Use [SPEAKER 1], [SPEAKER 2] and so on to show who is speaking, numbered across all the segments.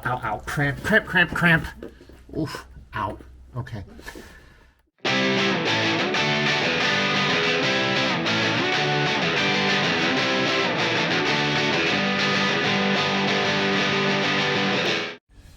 [SPEAKER 1] ow. Cramp. Oof, ow. Okay.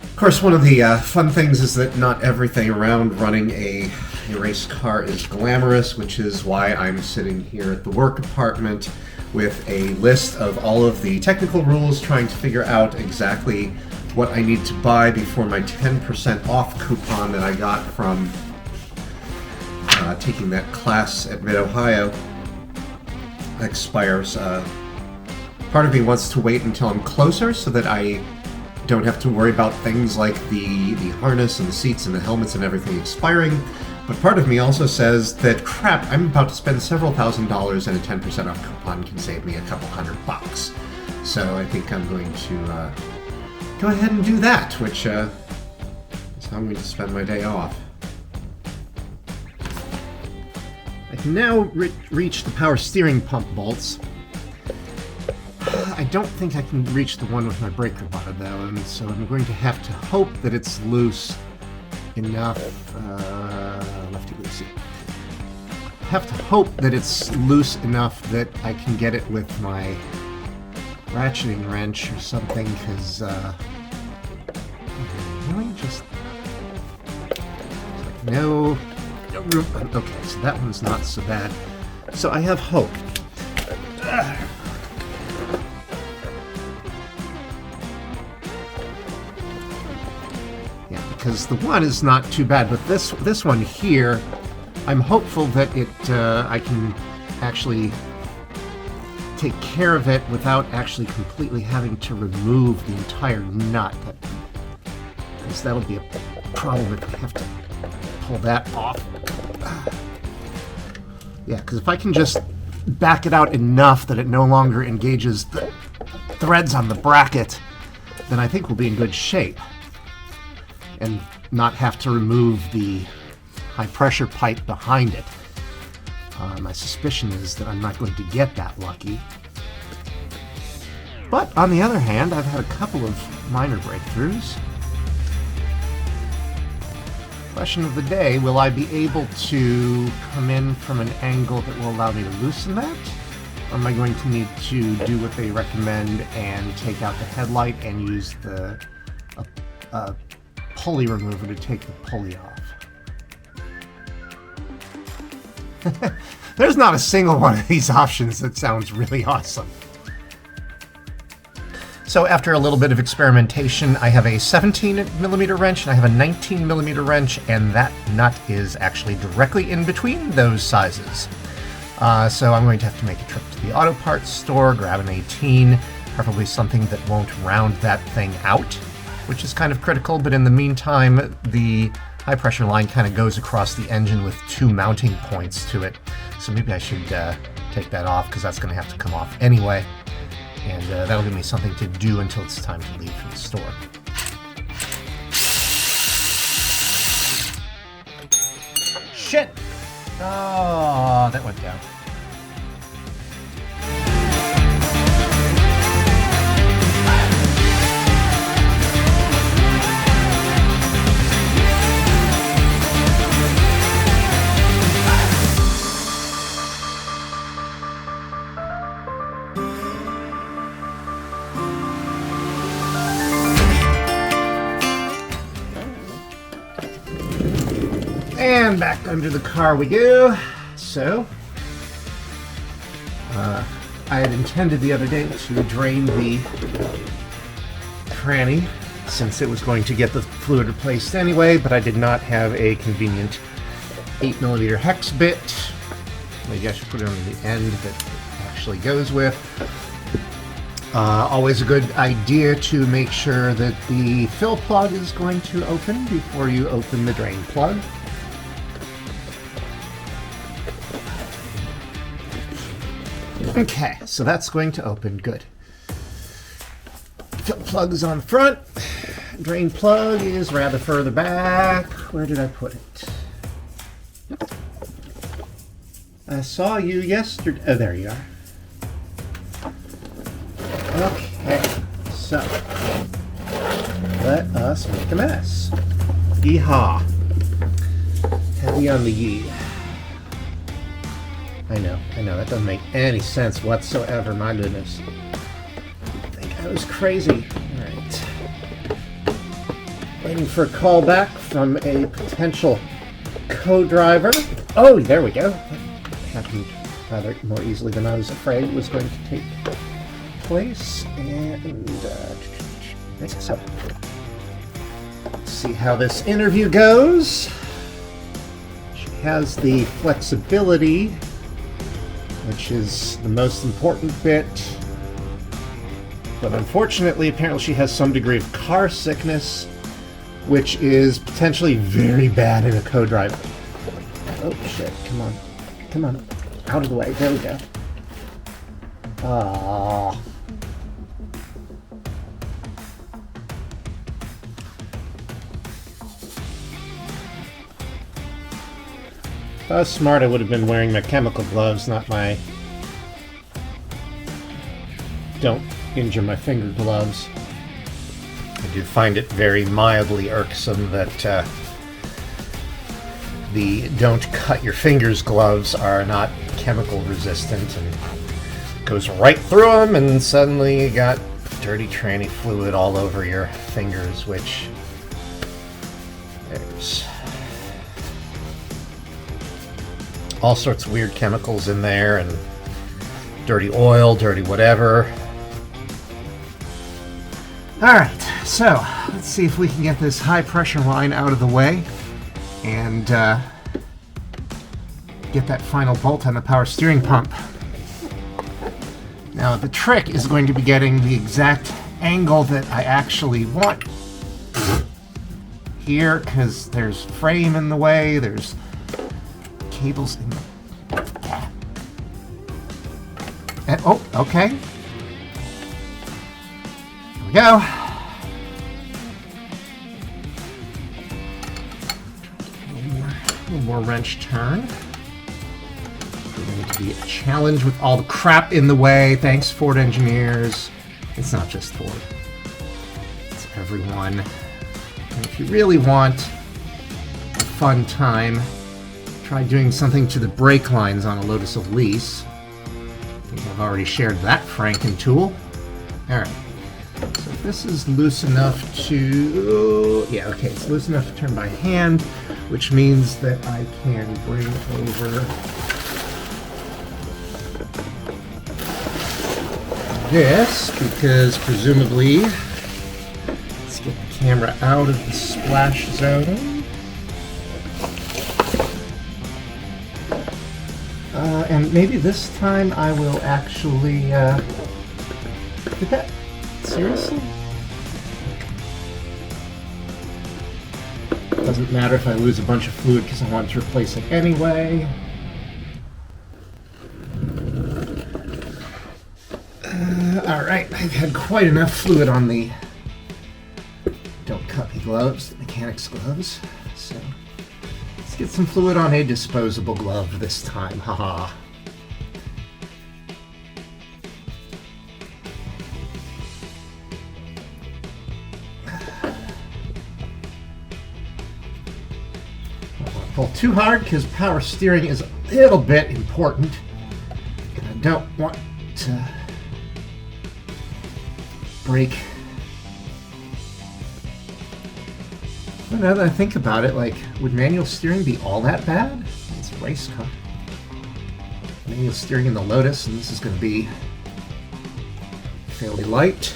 [SPEAKER 1] Of course, one of the fun things is that not everything around running a race car is glamorous, which is why I'm sitting here at the work apartment with a list of all of the technical rules, trying to figure out exactly what I need to buy before my 10% off coupon that I got from taking that class at Mid-Ohio expires. Part of me wants to wait until I'm closer so that I don't have to worry about things like the harness and the seats and the helmets and everything expiring. But part of me also says that, crap, I'm about to spend several $1,000s and a 10% off coupon can save me a couple $100. So I think I'm going to go ahead and do that, which is how I'm going to spend my day off. I can now reach the power steering pump bolts. I don't think I can reach the one with my brake rudder, though, and so I'm going to have to hope that it's loose enough. Lefty-loosey. I have to hope that it's loose enough that I can get it with my ratcheting wrench or something, because, really? Just... No room. Okay, so that one's not so bad. So I have hope. Because the one is not too bad, but this one here, I'm hopeful that I can actually take care of it without actually completely having to remove the entire nut. Because that'll be a problem if I have to pull that off. Yeah, because if I can just back it out enough that it no longer engages the threads on the bracket, then I think we'll be in good shape. And not have to remove the high-pressure pipe behind it. My suspicion is that I'm not going to get that lucky. But, on the other hand, I've had a couple of minor breakthroughs. Question of the day, will I be able to come in from an angle that will allow me to loosen that? Or am I going to need to do what they recommend and take out the headlight and use the pulley remover to take the pulley off? There's not a single one of these options that sounds really awesome. So after a little bit of experimentation, I have a 17mm wrench and I have a 19mm wrench, and that nut is actually directly in between those sizes. So I'm going to have to make a trip to the auto parts store, grab an 18, preferably something that won't round that thing out, which is kind of critical, but in the meantime, the high-pressure line kind of goes across the engine with two mounting points to it. So maybe I should take that off, because that's going to have to come off anyway. And that'll give me something to do until it's time to leave for the store. Shit! Oh, that went down. And back under the car we go. So, I had intended the other day to drain the cranny, since it was going to get the fluid replaced anyway, but I did not have a convenient 8mm hex bit. Maybe I should put it on the end that it actually goes with. Always a good idea to make sure that the fill plug is going to open before you open the drain plug. Okay, so that's going to open. Good. Fill plug is on the front. Drain plug is rather further back. Where did I put it? I saw you yesterday. Oh, there you are. Okay, so let us make a mess. Yeehaw. Heavy on the yee. I know, that doesn't make any sense whatsoever, my goodness. I think I was crazy. Alright. Waiting for a call back from a potential co-driver. Oh, there we go. That happened rather more easily than I was afraid was going to take place. And, so, let's see how this interview goes. She has the flexibility, which is the most important bit. But unfortunately, apparently she has some degree of car sickness, which is potentially very bad in a co-driver. Oh shit, come on. Come on. Out of the way. There we go. Ah. If I was smart, I would have been wearing my chemical gloves, not my don't injure my finger gloves. I do find it very mildly irksome that the don't cut your fingers gloves are not chemical resistant and goes right through them, and suddenly you got dirty tranny fluid all over your fingers, which there's all sorts of weird chemicals in there, and dirty oil, dirty whatever. Alright, so let's see if we can get this high pressure line out of the way and get that final bolt on the power steering pump. Now the trick is going to be getting the exact angle that I actually want here, because there's frame in the way, there's cables in the... And, oh, okay. There we go. A little more wrench turn. It's going to be a challenge with all the crap in the way. Thanks, Ford engineers. It's not just Ford. It's everyone. And if you really want a fun time, try doing something to the brake lines on a Lotus Elise. I think I've already shared that Franken tool. Alright. So this is loose enough to... Yeah, okay, it's loose enough to turn by hand, which means that I can bring over this, because presumably... Let's get the camera out of the splash zone. And maybe this time I will actually, did that, seriously? Doesn't matter if I lose a bunch of fluid because I want to replace it anyway. Alright, I've had quite enough fluid on the don't cut me gloves, the mechanics gloves, so let's get some fluid on a disposable glove this time, haha. Pull too hard because power steering is a little bit important, and I don't want to break. But now that I think about it, like, would manual steering be all that bad? It's a race car. Manual steering in the Lotus, and this is going to be fairly light.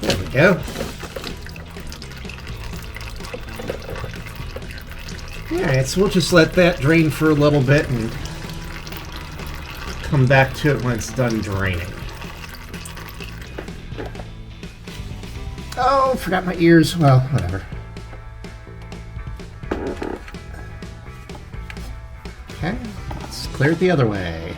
[SPEAKER 1] There we go. Alright, so we'll just let that drain for a little bit and come back to it when it's done draining. Oh, forgot my ears. Well, whatever. Okay, let's clear it the other way.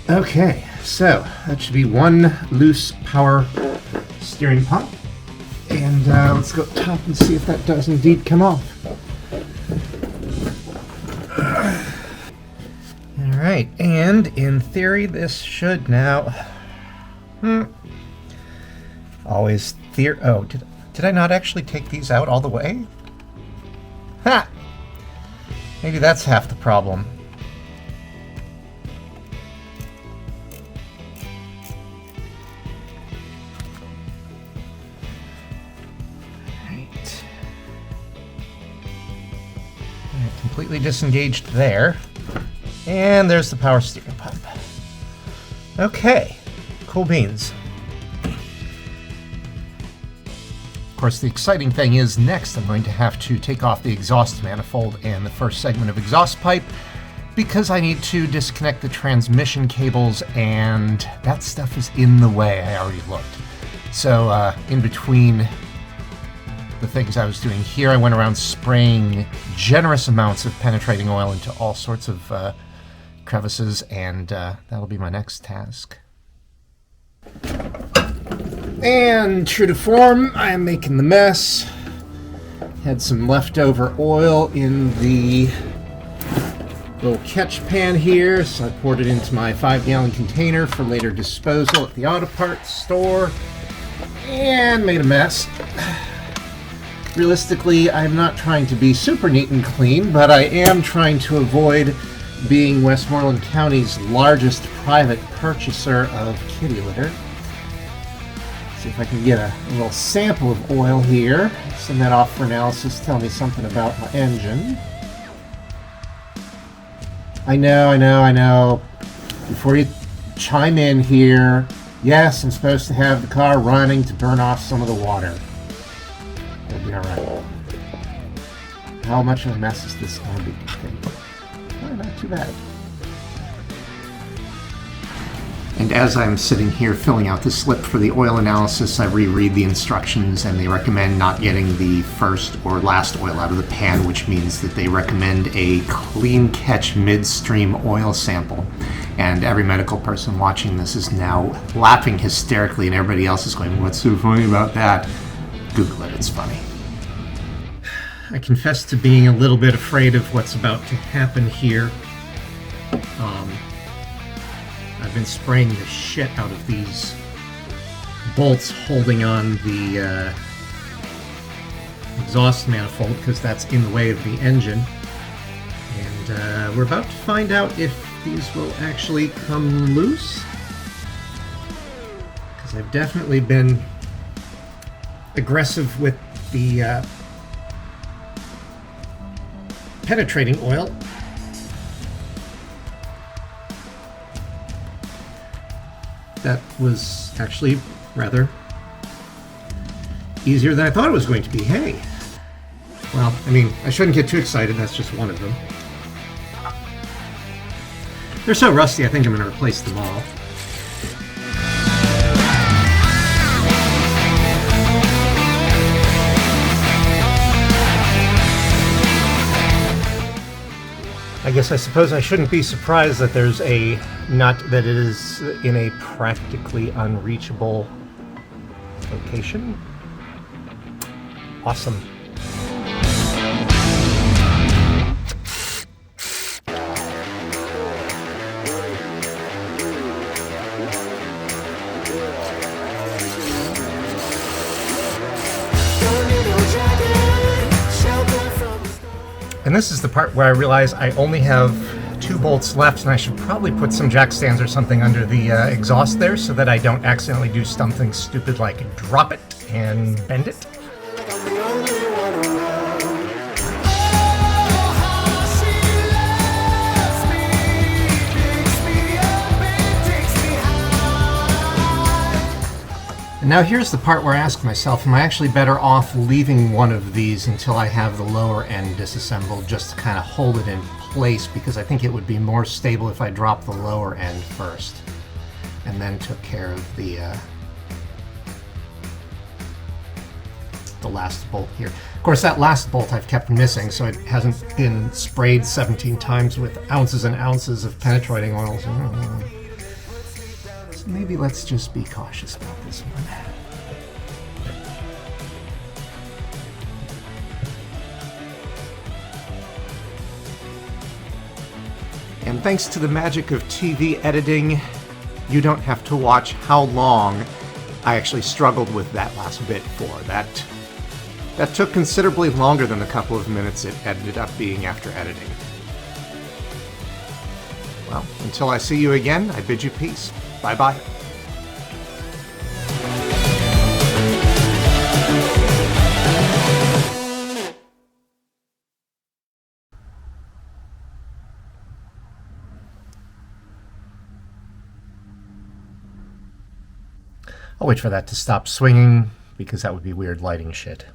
[SPEAKER 1] Okay, so that should be one loose power steering pump. And let's go up top and see if that does indeed come off. Alright, and in theory this should now... Always oh, did I not actually take these out all the way? Ha! Maybe that's half the problem. Right. Completely disengaged there. And there's the power steering pump. Okay, cool beans. Of course, the exciting thing is next I'm going to have to take off the exhaust manifold and the first segment of exhaust pipe because I need to disconnect the transmission cables, and that stuff is in the way. I already looked. So in between the things I was doing here, I went around spraying generous amounts of penetrating oil into all sorts of crevices, and that'll be my next task. And true to form, I am making the mess. Had some leftover oil in the little catch pan here, so I poured it into my 5-gallon container for later disposal at the auto parts store, and made a mess. Realistically, I'm not trying to be super neat and clean, but I am trying to avoid being Westmoreland County's largest private purchaser of kitty litter. See if I can get a little sample of oil here. Send that off for analysis, tell me something about my engine. I know. Before you chime in here, yes, I'm supposed to have the car running to burn off some of the water. It'll be alright. How much of a mess is this going to be, I think? Oh, not too bad. And as I'm sitting here filling out the slip for the oil analysis, I reread the instructions, and they recommend not getting the first or last oil out of the pan, which means that they recommend a clean catch midstream oil sample. And every medical person watching this is now laughing hysterically, and everybody else is going, "What's so funny about that?" Google it, it's funny. I confess to being a little bit afraid of what's about to happen here. I've been spraying the shit out of these bolts holding on the exhaust manifold because that's in the way of the engine. And we're about to find out if these will actually come loose, because I've definitely been aggressive with the penetrating oil. That was actually rather easier than I thought it was going to be. Hey! Well, I mean, I shouldn't get too excited, that's just one of them. They're so rusty, I think I'm going to replace them all. I suppose I shouldn't be surprised that there's a nut that is in a practically unreachable location. Awesome. And this is the part where I realize I only have 2 bolts left, and I should probably put some jack stands or something under the exhaust there so that I don't accidentally do something stupid like drop it and bend it. And now here's the part where I ask myself, am I actually better off leaving one of these until I have the lower end disassembled just to kind of hold it in place, because I think it would be more stable if I dropped the lower end first and then took care of the last bolt here. Of course, that last bolt I've kept missing, so it hasn't been sprayed 17 times with ounces and ounces of penetrating oil. So maybe let's just be cautious about this one. thanks to the magic of TV editing, you don't have to watch how long I actually struggled with that last bit for. That took considerably longer than the couple of minutes it ended up being after editing. Well, until I see you again, I bid you peace. Bye-bye. I'll wait for that to stop swinging, because that would be weird lighting shit.